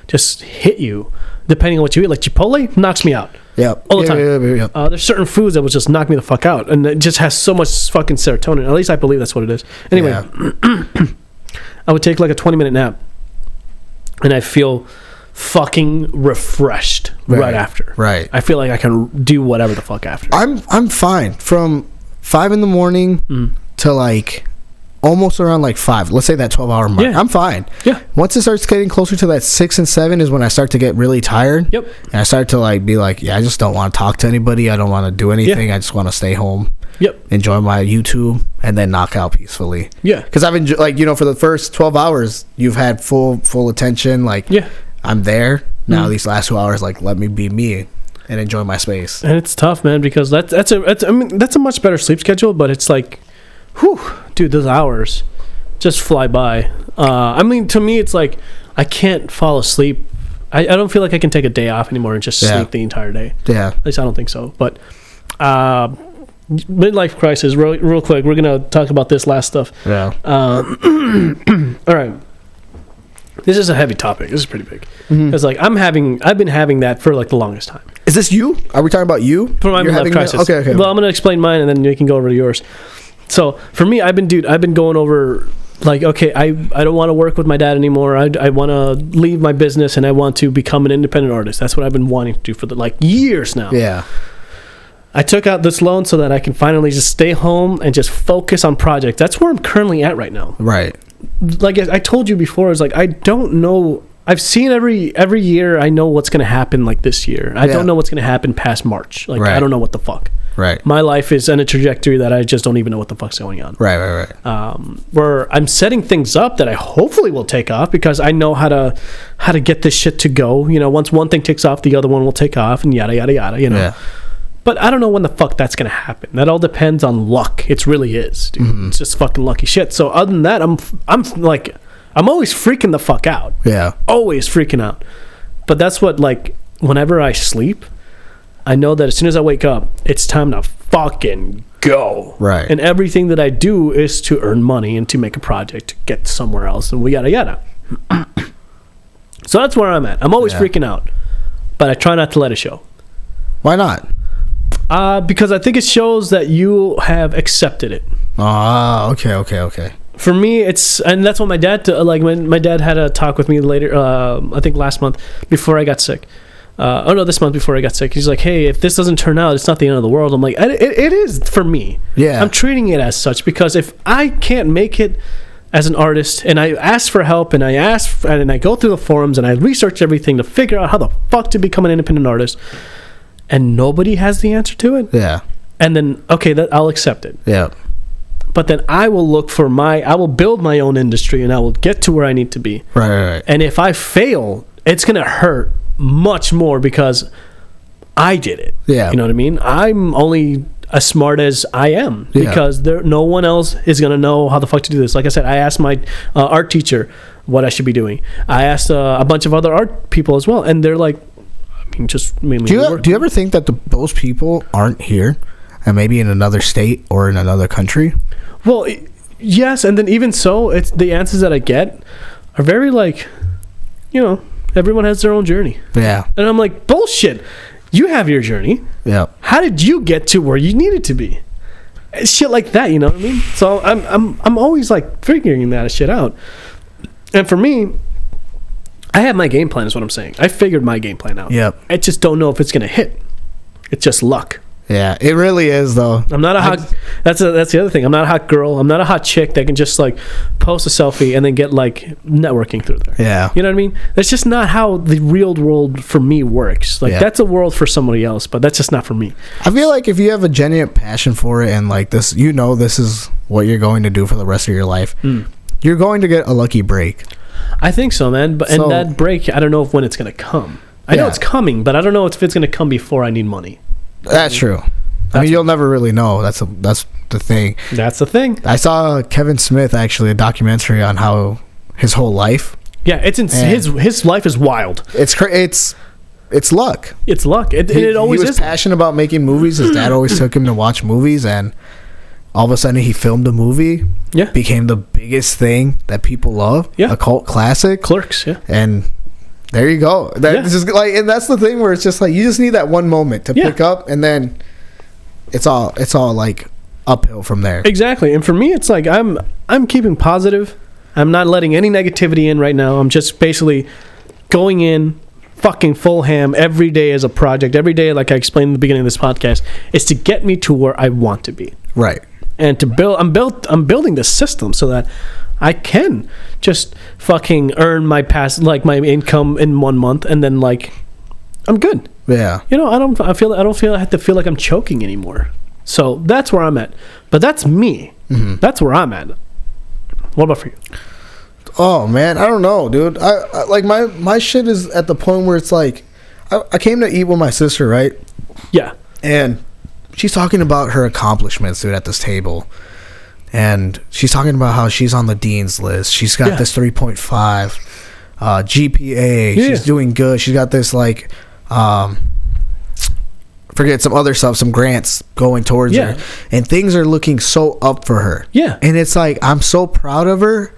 just hit you depending on what you eat. Chipotle knocks me out. Yeah. All the time. There's certain foods that will just knock me the fuck out, and it just has so much fucking serotonin. At least I believe that's what it is. Anyway, I would take a 20-minute nap, and I feel fucking refreshed right after. Right. I feel like I can do whatever the fuck after. I'm fine from 5 in the morning to almost around 5. Let's say that 12-hour mark. Yeah. I'm fine. Yeah. Once it starts getting closer to that 6 and 7 is when I start to get really tired. Yep. And I start to be I just don't want to talk to anybody. I don't want to do anything. I just want to stay home. Yep. Enjoy my YouTube. and then knock out peacefully. Yeah. Because I've enjoyed, like, you know, for the first 12 hours, you've had full attention. Like, Yeah. I'm there. Now these last 2 hours, like, let me be me and enjoy my space. And it's tough, man, because that's a much better sleep schedule, but it's like, whew, dude, those hours just fly by. I mean, to me, it's like I can't fall asleep. I don't feel like I can take a day off anymore and just sleep the entire day. Yeah. At least I don't think so. But midlife crisis, real quick. We're gonna talk about this last stuff. Yeah. All right. This is a heavy topic. This is pretty big. Because like I've been having that for like the longest time. Is this you? Are we talking about you? For my midlife crisis. Okay. Well, I'm gonna explain mine and then we can go over to yours. So for me, I've been going over like, okay, I don't want to work with my dad anymore. I want to leave my business and I want to become an independent artist. That's what I've been wanting to do for like years now. Yeah. I took out this loan so that I can finally just stay home and just focus on projects. That's where I'm currently at right now. Right. Like I told you before, it's like I don't know. I've seen every year. I know what's going to happen like this year. I don't know what's going to happen past March. Like I don't know what the fuck. Right. My life is in a trajectory that I just don't even know what the fuck's going on. Right. Where I'm setting things up that I hopefully will take off because I know how to get this shit to go. You know, once one thing takes off, the other one will take off, and yada yada yada. You know. Yeah. But I don't know when the fuck that's gonna happen. That all depends on luck. It really is, dude. It's just fucking lucky shit. So other than that, I'm always freaking the fuck out. Yeah. Always freaking out. But that's what, like, whenever I sleep, I know that as soon as I wake up, it's time to fucking go. Right. And everything that I do is to earn money and to make a project to get somewhere else and yada yada. So that's where I'm at. I'm always freaking out, but I try not to let it show. Why not? Because I think it shows that you have accepted it. Okay. For me, and that's what my dad, my dad had a talk with me later, I think last month before I got sick. This month before I got sick. He's like, hey, if this doesn't turn out, it's not the end of the world. I'm like, it is for me. Yeah. I'm treating it as such because if I can't make it as an artist and I ask for help and I go through the forums and I research everything to figure out how the fuck to become an independent artist, and nobody has the answer to it. Yeah. And then, okay, I'll accept it. Yeah. But then I will I will build my own industry and I will get to where I need to be. Right. And if I fail, it's going to hurt much more because I did it. Yeah. You know what I mean? I'm only as smart as I am because no one else is going to know how the fuck to do this. Like I said, I asked my art teacher what I should be doing. I asked a bunch of other art people as well. And they're like, just maybe. Do you ever think that those people aren't here, and maybe in another state or in another country? Well, yes, and then even so, it's the answers that I get are very like, you know, everyone has their own journey. Yeah, and I'm like, bullshit. You have your journey. Yeah. How did you get to where you needed to be? Shit like that, you know what I mean? So I'm always like figuring that shit out, and for me, I have my game plan is what I'm saying. I figured my game plan out. Yep. I just don't know if it's going to hit. It's just luck. Yeah, it really is though. I'm not a hot that's the other thing. I'm not a hot girl. I'm not a hot chick that can just like post a selfie and then get like networking through there. Yeah. You know what I mean? That's just not how the real world for me works. Like that's a world for somebody else, but that's just not for me. I feel like if you have a genuine passion for it and like this, you know this is what you're going to do for the rest of your life. You're going to get a lucky break. I think so, man. And that break, I don't know when it's going to come. I know it's coming, but I don't know if it's going to come before I need money. That's true. I mean, you'll never really know. That's the thing. That's the thing. I saw Kevin Smith, actually, a documentary on how his whole life. Yeah, his life is wild. It's luck. It's luck. It always is. He was passionate about making movies. His dad always took him to watch movies, and all of a sudden he filmed a movie. Yeah. Became the biggest thing that people love. Yeah. A cult classic. Clerks, yeah. And there you go. That's just like, and that's the thing where it's just like you just need that one moment to pick up, and then it's all like uphill from there. Exactly. And for me, it's like I'm keeping positive. I'm not letting any negativity in right now. I'm just basically going in fucking full ham every day as a project. Every day, like I explained in the beginning of this podcast, is to get me to where I want to be. Right. And to build, I'm building this system so that I can just fucking earn my my income in 1 month, and then like I'm good. Yeah. You know, I don't have to feel like I'm choking anymore. So that's where I'm at. But that's me. Mm-hmm. That's where I'm at. What about for you? Oh man, I don't know, dude. I like my shit is at the point where it's like, I came to eat with my sister, right? Yeah. And she's talking about her accomplishments, dude, at this table. And she's talking about how she's on the dean's list. She's got this 3.5 GPA. Yeah. She's doing good. She's got this like forget some other stuff, some grants going towards her. And things are looking so up for her. Yeah. And it's like, I'm so proud of her.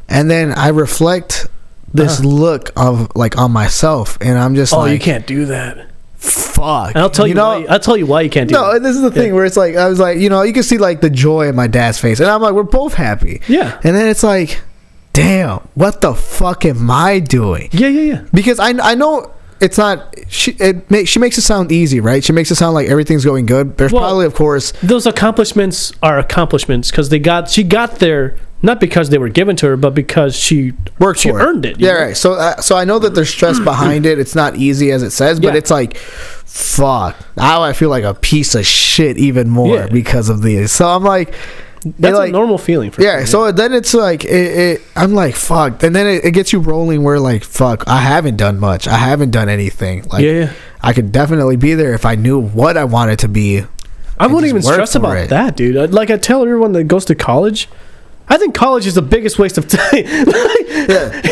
And then I reflect this look of like on myself, and I'm just like, you can't do that. Fuck. And I'll tell you why. I'll tell you why you can't do that. No, this is the thing where it's like, I was like, you know, you can see like the joy in my dad's face, and I'm like, we're both happy. Yeah. And then it's like, damn, what the fuck am I doing? Yeah. Because I know it's not. She makes it sound easy, right? She makes it sound like everything's going good. There's probably, of course, those accomplishments are accomplishments because she got there. Not because they were given to her, but because she worked. She earned it. Yeah, right. So I know that there's stress behind it. It's not easy as it says, but it's like, fuck. Now I feel like a piece of shit even more because of this. So I'm like, that's a normal feeling for me. So then it's like, I'm like, fuck. And then it gets you rolling where like, fuck, I haven't done much. I haven't done anything. Like, I could definitely be there if I knew what I wanted to be. I wouldn't even stress about that, dude. Like I tell everyone that goes to college, I think college is the biggest waste of time.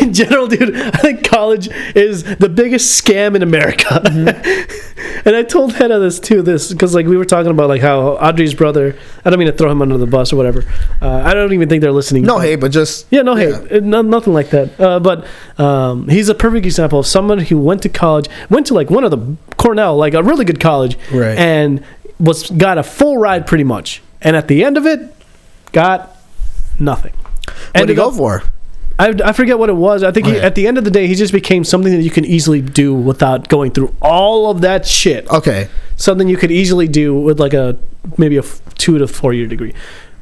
In general, dude, I think college is the biggest scam in America. Mm-hmm. And I told Hannah this because like we were talking about like how Audrey's brother, I don't mean to throw him under the bus or whatever. I don't even think they're listening. No hate, but just hate. Nothing like that. But he's a perfect example of someone who went to college, went to like one of the Cornell, like a really good college, right, and got a full ride pretty much. And at the end of it, got nothing. What did he go for? I forget what it was. I think at the end of the day, he just became something that you can easily do without going through all of that shit. Okay. Something you could easily do with like maybe a 2 to 4 year degree.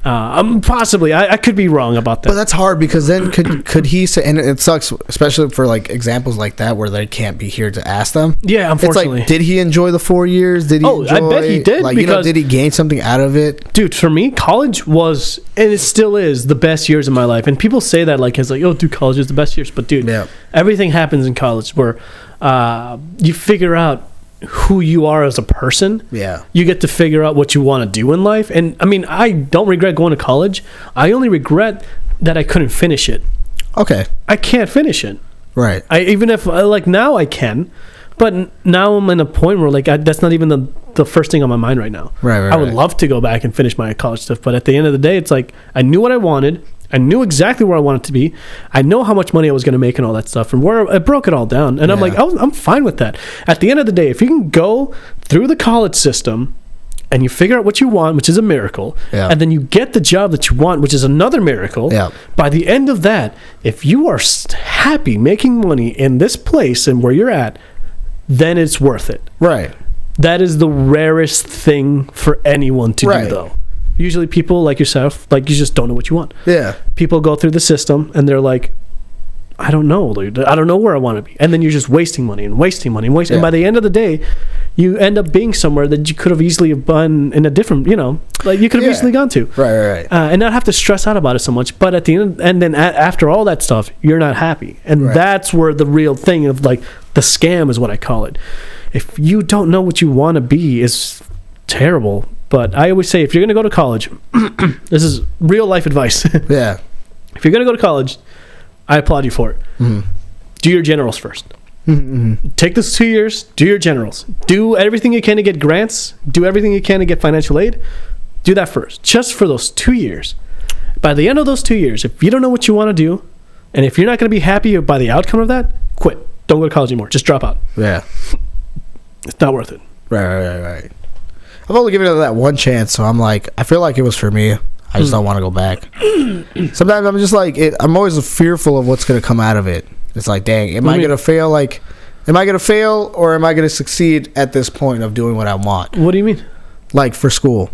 Possibly. I could be wrong about that. But that's hard because then could he say, and it sucks, especially for like examples like that where they can't be here to ask them. Yeah, unfortunately. It's like, did he enjoy the 4 years? Did he enjoy, I bet he did. Like, because, did he gain something out of it? Dude, for me, college was, and it still is, the best years of my life. And people say that like, it's like, oh, dude, college is the best years. But dude, everything happens in college where you figure out who you are as a person. Yeah. You get to figure out what you want to do in life. And I mean, I don't regret going to college. I only regret that I couldn't finish it. Okay. I can't finish it. Right. Even if like now I can, but now I'm in a point where like that's not even the first thing on my mind right now. Right. I would love to go back and finish my college stuff, but at the end of the day, it's like I knew what I wanted. I knew exactly where I wanted to be. I know how much money I was going to make and all that stuff, and where I broke it all down. And I'm like, I'm fine with that. At the end of the day, if you can go through the college system and you figure out what you want, which is a miracle, and then you get the job that you want, which is another miracle, by the end of that, if you are happy making money in this place and where you're at, then it's worth it. Right. That is the rarest thing for anyone to do, though. Usually people like yourself, like you just don't know what you want. Yeah. People go through the system and they're like, I don't know, dude. I don't know where I want to be. And then you're just wasting money and wasting money and wasting. And by the end of the day, you end up being somewhere that you could have easily been in a different, like you could have easily gone to. Right. And not have to stress out about it so much. But at the end, and then after all that stuff, you're not happy. And that's where the real thing of like the scam is what I call it. If you don't know what you want to be, is terrible. But I always say, if you're going to go to college, this is real life advice. If you're going to go to college, I applaud you for it. Mm-hmm. Do your generals first. Mm-hmm. Take this 2 years, do your generals. Do everything you can to get grants. Do everything you can to get financial aid. Do that first, just for those 2 years. By the end of those 2 years, if you don't know what you want to do, and if you're not going to be happy by the outcome of that, quit. Don't go to college anymore. Just drop out. Yeah. It's not worth it. Right. I've only given it that one chance, so I'm like, I feel like it was for me. I just don't want to go back. Sometimes I'm just like, I'm always fearful of what's going to come out of it. It's like, dang, am I going to fail? Like, am I going to fail or am I going to succeed at this point of doing what I want? What do you mean? Like for school.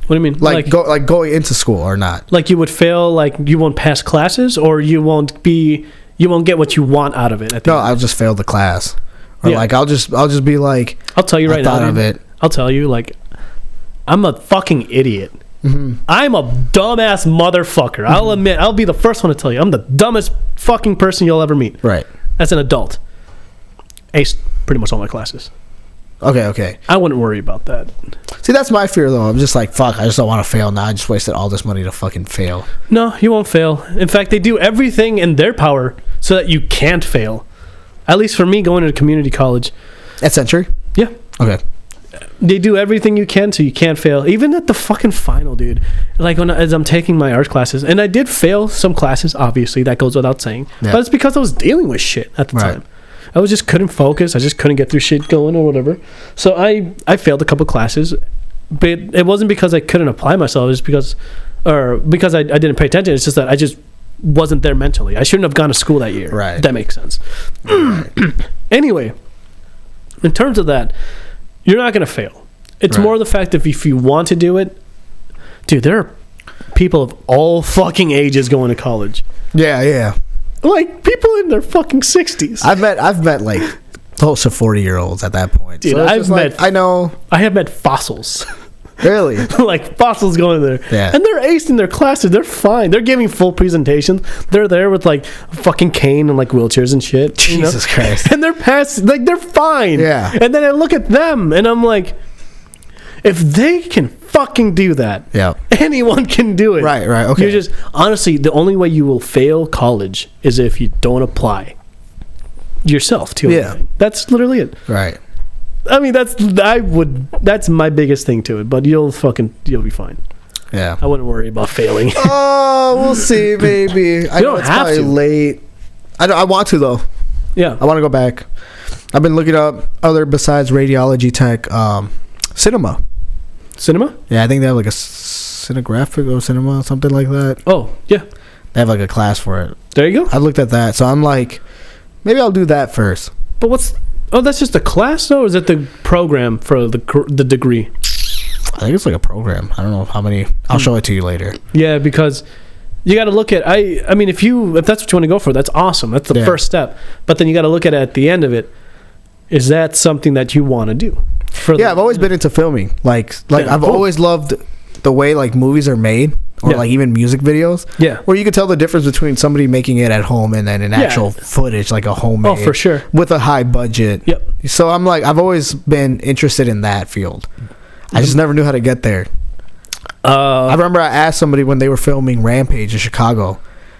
What do you mean? Like going into school or not? Like you would fail, like you won't pass classes, or you won't get what you want out of it. No, I'll just fail the class. Or like I'll just be like, I'll tell you right now. Of it. I'll tell you, like, I'm a fucking idiot. I'm a dumbass motherfucker. I'll admit, I'll be the first one to tell you, I'm the dumbest fucking person you'll ever meet. Right. As an adult. Aced pretty much all my classes. Okay. I wouldn't worry about that. See, that's my fear, though. I'm just like, fuck, I just don't want to fail now. I just wasted all this money to fucking fail. No, you won't fail. In fact, they do everything in their power so that you can't fail. At least for me, going to community college. At Century? Yeah. Okay. They do everything you can so you can't fail. Even at the fucking final, dude. Like as I'm taking my art classes, and I did fail some classes, obviously, that goes without saying. Yeah. But it's because I was dealing with shit at the time. I just couldn't focus. I just couldn't get through shit going or whatever. So I failed a couple classes, but it wasn't because I couldn't apply myself. It was because I didn't pay attention. It's just that I just wasn't there mentally. I shouldn't have gone to school that year. Right. That makes sense. Anyway, in terms of that, you're not going to fail. It's more the fact that if you want to do it, dude, there are people of all fucking ages going to college. Yeah. Like people in their fucking 60s. I've met like close to 40-year-olds at that point. Dude, so I have met fossils. Really? Like fossils going there. Yeah. And they're acing their classes. They're fine. They're giving full presentations. They're there with like a fucking cane and like wheelchairs and shit. Jesus Christ. And they're they're fine. Yeah. And then I look at them and I'm like, if they can fucking do that, anyone can do it. Right, okay. You're just, honestly, the only way you will fail college is if you don't apply yourself to anything. That's literally it. Right. I mean, that's my biggest thing to it, but you'll be fine. Yeah. I wouldn't worry about failing. Oh, we'll see, maybe. I know it's probably late. I want to, though. Yeah. I want to go back. I've been looking up other besides radiology tech, cinema. Cinema? Yeah, I think they have like a cinegraphic or cinema, something like that. Oh, yeah. They have like a class for it. There you go. I looked at that, so I'm like, maybe I'll do that first. But that's just a class, though, or is it the program for the degree? I think it's like a program. I don't know how many. I'll show it to you later. Yeah, because you got to look at, I mean, if that's what you want to go for, that's awesome. That's the first step. But then you got to look at the end of it. Is that something that you want to do? I've always been into filming. I've always loved the way like movies are made, or like even music videos. Yeah, where you could tell the difference between somebody making it at home and then an actual footage, like a homemade. Oh, for sure. With a high budget. Yep. So I'm like, I've always been interested in that field. I just never knew how to get there. I remember I asked somebody when they were filming Rampage in Chicago.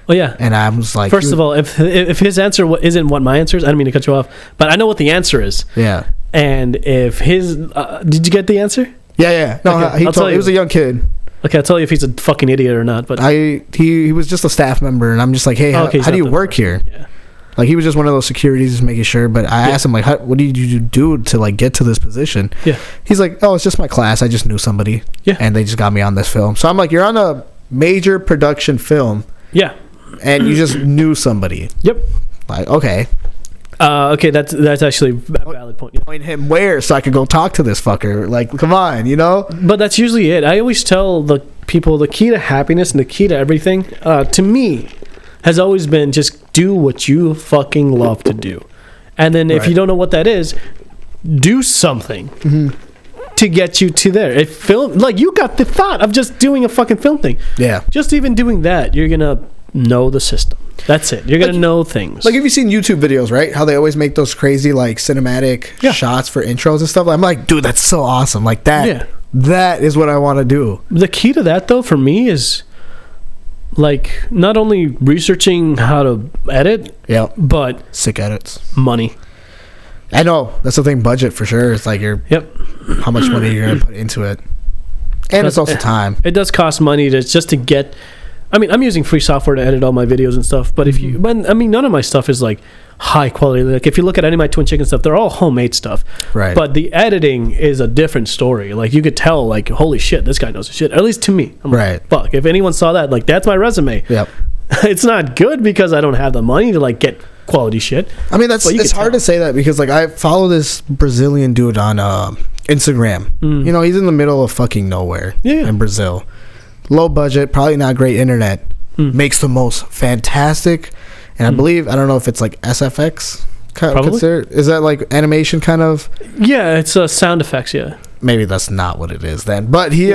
Oh yeah, and I was like, first of all, if his answer isn't what my answer is, I don't mean to cut you off, but I know what the answer is. Yeah. And if his, did you get the answer? Yeah. No, okay, he was a young kid. Okay, I'll tell you if he's a fucking idiot or not. But he was just a staff member, and I'm just like, hey, how do you work here? Yeah. Like he was just one of those securities, just making sure. But I asked him like, what did you do to like get to this position? Yeah. He's like, oh, it's just my class. I just knew somebody. Yeah. And they just got me on this film. So I'm like, you're on a major production film. Yeah. And you just knew somebody. Yep. Like, okay. Okay, that's actually a valid point. Yeah. Point him where so I could go talk to this fucker. Like, come on, you know? But that's usually it. I always tell the people the key to happiness and the key to everything, to me, has always been just do what you fucking love to do. And then if you don't know what that is, do something to get you to there. If film, like you got the thought of just doing a fucking film thing. Yeah. Just even doing that, you're going to know the system. That's it. You're going to know things. Like, have you seen YouTube videos, right? How they always make those crazy, like, cinematic shots for intros and stuff? I'm like, dude, that's so awesome. Like, that is what I want to do. The key to that, though, for me is, like, not only researching how to edit, but... sick edits. Money. I know. That's the thing, budget, for sure. It's like, how much money you're going to put into it. And it's also time. It does cost money just to get... I mean, I'm using free software to edit all my videos and stuff, but none of my stuff is like high quality. Like if you look at any of my Twin Chicken stuff, they're all homemade stuff. Right. But the editing is a different story. Like you could tell, like, holy shit, this guy knows his shit. At least to me. I'm like, fuck. If anyone saw that, like, that's my resume. Yep. It's not good because I don't have the money to like get quality shit. I mean, it's hard to say that because like I follow this Brazilian dude on Instagram. You know, he's in the middle of fucking nowhere in Brazil. Low budget, probably not great internet. Makes the most fantastic, and I believe, I don't know if it's like SFX considered. Is that like animation kind of? Yeah, it's sound effects. Yeah, maybe that's not what it is then. But he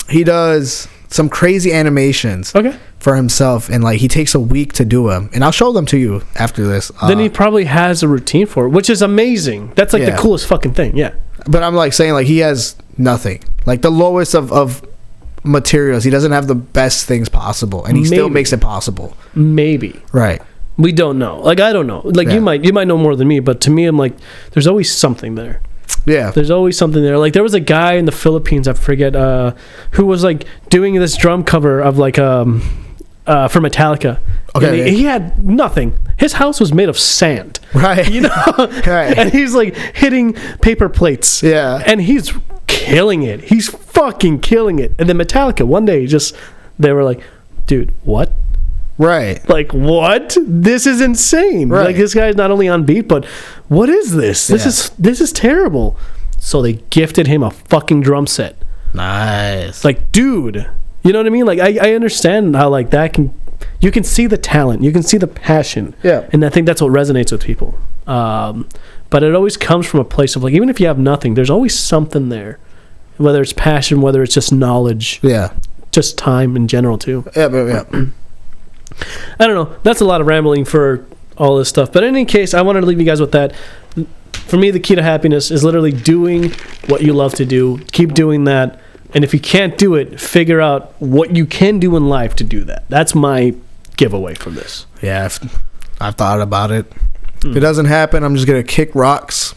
he does some crazy animations for himself, and like he takes a week to do them, and I'll show them to you after this. Then he probably has a routine for it, which is amazing. That's like the coolest fucking thing. Yeah. But I'm like saying, like, he has nothing, like the lowest of materials. He doesn't have the best things possible, and he still makes it possible. Maybe. Right. We don't know. Like, I don't know. Like, you might know more than me, but to me, I'm like, there's always something there. Yeah. There's always something there. Like, there was a guy in the Philippines, I forget, who was like doing this drum cover of like for Metallica. Okay. And he had nothing. His house was made of sand. Right. You know? Right. And he's like hitting paper plates. Yeah. And he's killing it. He's fucking killing it. And then Metallica, one day, they were like, dude, what? Right. Like, what? This is insane. Right. Like, this guy's not only on beat, but what is this? This is terrible. So they gifted him a fucking drum set. Nice. Like, dude, you know what I mean? Like, I understand how, like, you can see the talent. You can see the passion. Yeah. And I think that's what resonates with people. But it always comes from a place of, like, even if you have nothing, there's always something there. Whether it's passion, whether it's just knowledge. Yeah. Just time in general, too. Yeah, but yeah. I don't know. That's a lot of rambling for all this stuff. But in any case, I wanted to leave you guys with that. For me, the key to happiness is literally doing what you love to do. Keep doing that. And if you can't do it, figure out what you can do in life to do that. That's my giveaway from this. Yeah, I've thought about it. If it doesn't happen, I'm just going to kick rocks,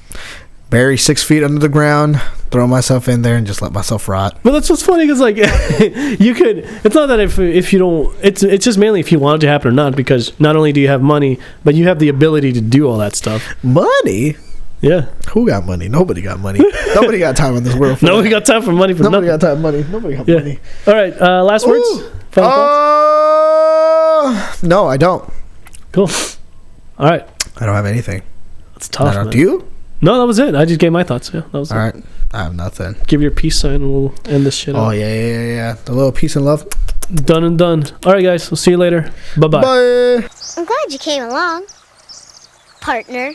bury 6 feet under the ground, throw myself in there, and just let myself rot. But that's what's funny, because like you could. It's not that if you don't. It's just mainly if you want it to happen or not. Because not only do you have money, but you have the ability to do all that stuff. Money. Yeah. Who got money? Nobody got money. Nobody got time in this world. Nobody got time for money. Nobody got time for money. Nobody got money. All right. Last words. No, I don't. Cool. All right. I don't have anything. That's tough. Do you? No, that was it. I just gave my thoughts. Yeah, that was all it. Right. I have nothing. Give your peace sign and we'll end this shit. Oh, yeah. The little peace and love. Done and done. All right, guys. We'll see you later. Bye-bye. Bye. I'm glad you came along, partner.